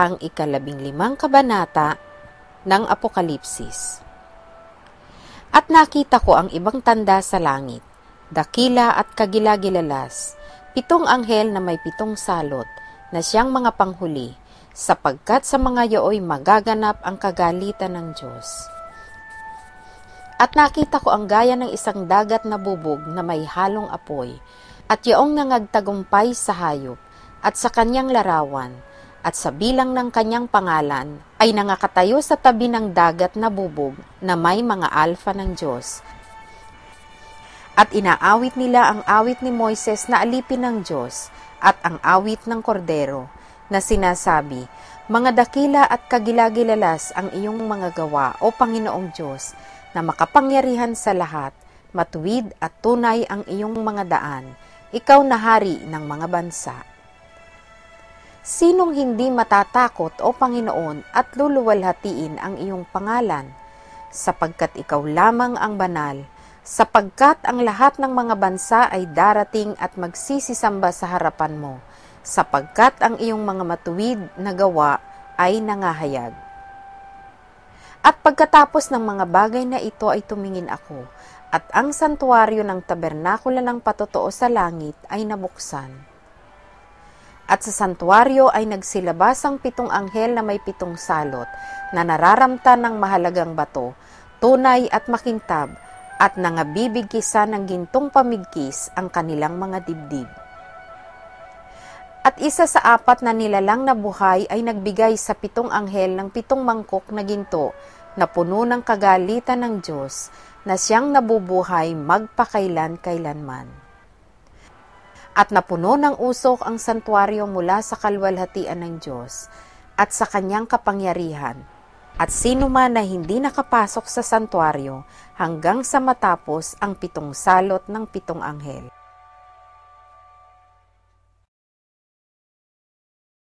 ang 15 kabanata ng Apokalipsis. At nakita ko ang ibang tanda sa langit, dakila at kagilagilalas, 7 anghel na may 7 salot, na siyang mga panghuli, sapagkat sa mga yaoy magaganap ang kagalitan ng Diyos. At nakita ko ang gaya ng isang dagat na bubog na may halong apoy, at yaong nangagtagumpay sa hayop, at sa kanyang larawan, at sa bilang ng kanyang pangalan, ay nangakatayo sa tabi ng dagat na bubog na may mga alfa ng Diyos. At inaawit nila ang awit ni Moises na alipin ng Diyos, at ang awit ng Kordero, na sinasabi, "Mga dakila at kagilagilalas ang iyong mga gawa, O Panginoong Diyos, na makapangyarihan sa lahat, matuwid at tunay ang iyong mga daan, ikaw na hari ng mga bansa." Sinong hindi matatakot, O Panginoon, at luluwalhatiin ang iyong pangalan? Sapagkat ikaw lamang ang banal, sapagkat ang lahat ng mga bansa ay darating at magsisisamba sa harapan mo, sapagkat ang iyong mga matuwid na gawa ay nangahayag. At pagkatapos ng mga bagay na ito ay tumingin ako, at ang santuaryo ng tabernakula ng patotoo sa langit ay nabuksan. At sa santuaryo ay nagsilabas ang 7 anghel na may 7 salot, na nararamta ng mahalagang bato, tunay at makintab, at nangabibigkisan ng gintong pamigkis ang kanilang mga dibdib. At isa sa 4 na nilalang na buhay ay nagbigay sa 7 anghel ng 7 mangkok na ginto na puno ng kagalitan ng Diyos, na siyang nabubuhay magpakailan-kailanman. At napuno ng usok ang santuaryo mula sa kaluwalhatian ng Diyos at sa kanyang kapangyarihan, at sino man na hindi nakapasok sa santuaryo hanggang sa matapos ang 7 salot ng 7 anghel.